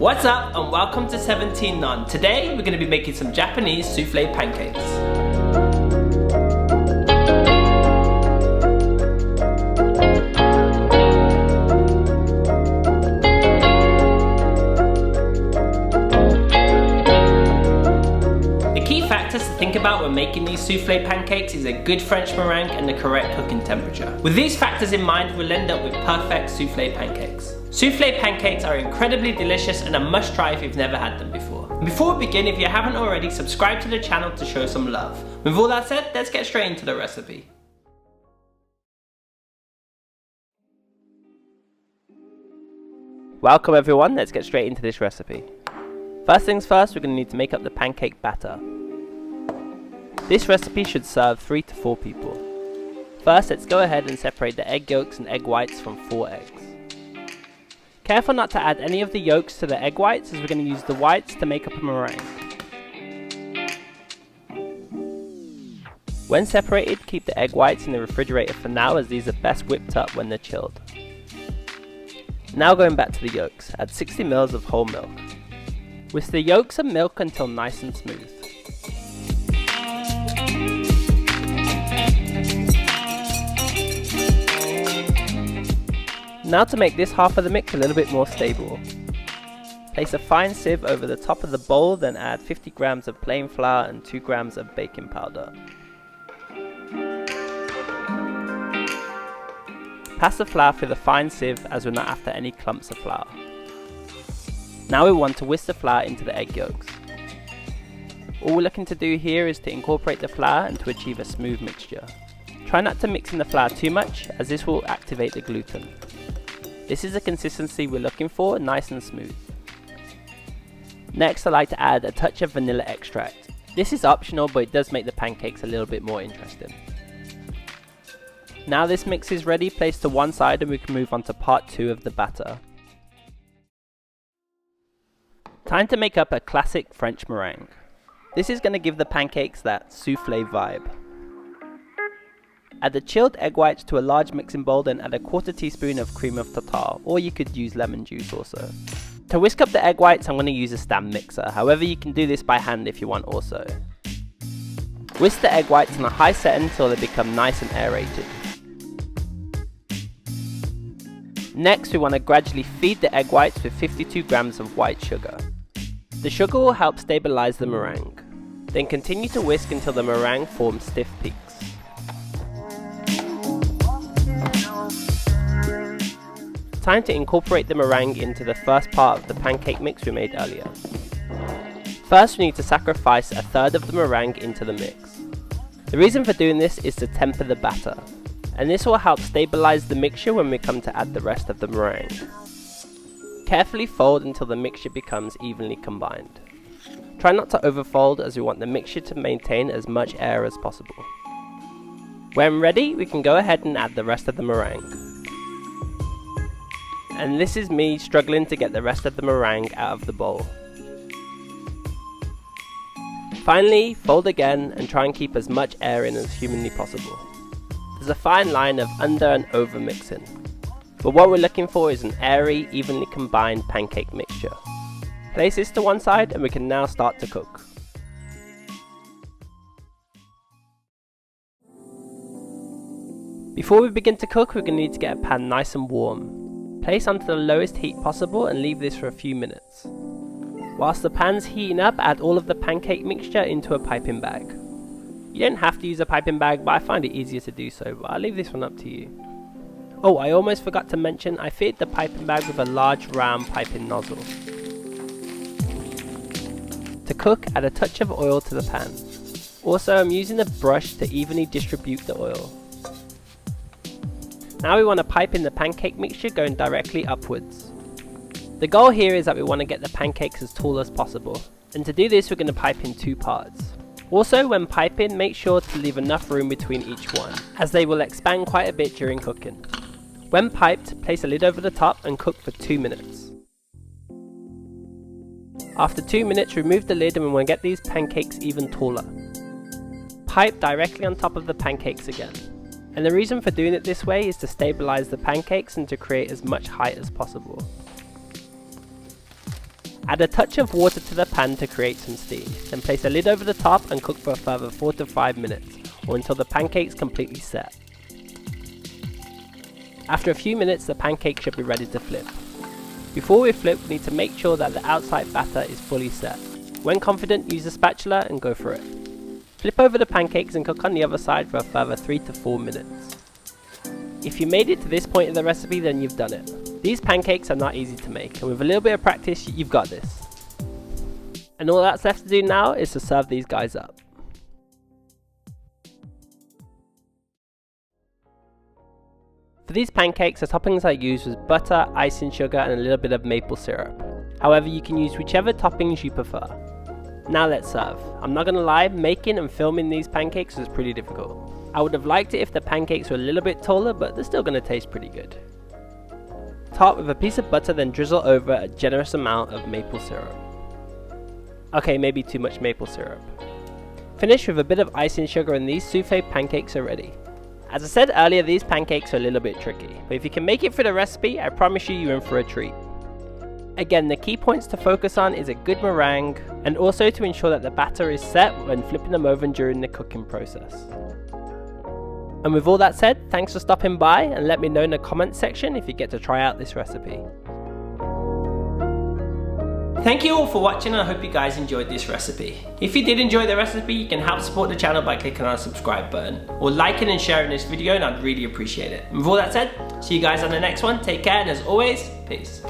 What's up and welcome to 17 None. Today we're going to be making some Japanese souffle pancakes. The key factors to think about when making these souffle pancakes is a good French meringue and the correct cooking temperature. With these factors in mind, we'll end up with perfect souffle pancakes. Souffle pancakes are incredibly delicious and a must try if you've never had them before. Before we begin, if you haven't already, subscribe to the channel to show some love. With all that said, let's get straight into the recipe. Welcome everyone, let's get straight into this recipe. First things first, we're going to need to make up the pancake batter. This recipe should serve 3 to 4 people. First, let's go ahead and separate the egg yolks and egg whites from 4 eggs. Careful not to add any of the yolks to the egg whites, as we're going to use the whites to make up a meringue. When separated, keep the egg whites in the refrigerator for now, as these are best whipped up when they're chilled. Now going back to the yolks, add 60 ml of whole milk. Whisk the yolks and milk until nice and smooth. Now to make this half of the mix a little bit more stable. Place a fine sieve over the top of the bowl, then add 50 grams of plain flour and 2 grams of baking powder. Pass the flour through the fine sieve, as we're not after any clumps of flour. Now we want to whisk the flour into the egg yolks. All we're looking to do here is to incorporate the flour and to achieve a smooth mixture. Try not to mix in the flour too much, as this will activate the gluten. This is the consistency we're looking for, nice and smooth. Next, I like to add a touch of vanilla extract. This is optional, but it does make the pancakes a little bit more interesting. Now this mix is ready, placed to one side, and we can move on to part 2 of the batter. Time to make up a classic French meringue. This is going to give the pancakes that souffle vibe. Add the chilled egg whites to a large mixing bowl, then add a 1/4 teaspoon of cream of tartare, or you could use lemon juice also. To whisk up the egg whites, I'm going to use a stand mixer, however you can do this by hand if you want also. Whisk the egg whites on a high setting until they become nice and aerated. Next, we want to gradually feed the egg whites with 52 grams of white sugar. The sugar will help stabilize the meringue. Then continue to whisk until the meringue forms stiff peaks. Time to incorporate the meringue into the first part of the pancake mix we made earlier. First, we need to sacrifice 1/3 of the meringue into the mix. The reason for doing this is to temper the batter, and this will help stabilize the mixture when we come to add the rest of the meringue. Carefully fold until the mixture becomes evenly combined. Try not to overfold, as we want the mixture to maintain as much air as possible. When ready, we can go ahead and add the rest of the meringue. And this is me struggling to get the rest of the meringue out of the bowl. Finally, fold again and try and keep as much air in as humanly possible. There's a fine line of under and over mixing, but what we're looking for is an airy, evenly combined pancake mixture. Place this to one side and we can now start to cook. Before we begin to cook, we're going to need to get a pan nice and warm. Place onto the lowest heat possible and leave this for a few minutes. Whilst the pan's heating up, add all of the pancake mixture into a piping bag. You don't have to use a piping bag, but I find it easier to do so, but I'll leave this one up to you. Oh, I almost forgot to mention, I fitted the piping bag with a large round piping nozzle. To cook, add a touch of oil to the pan. Also, I'm using a brush to evenly distribute the oil. Now we want to pipe in the pancake mixture going directly upwards. The goal here is that we want to get the pancakes as tall as possible, and to do this we're going to pipe in 2 parts. Also, when piping, make sure to leave enough room between each one, as they will expand quite a bit during cooking. When piped, place a lid over the top and cook for 2 minutes. After 2 minutes, remove the lid and we want to get these pancakes even taller. Pipe directly on top of the pancakes again. And the reason for doing it this way is to stabilize the pancakes and to create as much height as possible. Add a touch of water to the pan to create some steam, then place a lid over the top and cook for a further 4 to 5 minutes, or until the pancakes completely set. After a few minutes, the pancake should be ready to flip. Before we flip, we need to make sure that the outside batter is fully set. When confident, use a spatula and go for it. Flip over the pancakes and cook on the other side for a further 3 to 4 minutes. If you made it to this point in the recipe, then you've done it. These pancakes are not easy to make, and with a little bit of practice, you've got this. And all that's left to do now is to serve these guys up. For these pancakes, the toppings I used was butter, icing sugar, and a little bit of maple syrup. However, you can use whichever toppings you prefer. Now let's serve. I'm not gonna lie, making and filming these pancakes was pretty difficult. I would have liked it if the pancakes were a little bit taller, but they're still gonna taste pretty good. Top with a piece of butter, then drizzle over a generous amount of maple syrup. Okay, maybe too much maple syrup. Finish with a bit of icing sugar and these souffle pancakes are ready. As I said earlier, these pancakes are a little bit tricky, but if you can make it for the recipe, I promise you're in for a treat. Again, the key points to focus on is a good meringue, and also to ensure that the batter is set when flipping them over during the cooking process. And with all that said, thanks for stopping by, and let me know in the comments section if you get to try out this recipe. Thank you all for watching, and I hope you guys enjoyed this recipe. If you did enjoy the recipe, you can help support the channel by clicking on the subscribe button, or liking and sharing this video, and I'd really appreciate it. And with all that said, see you guys on the next one, take care, and as always, peace.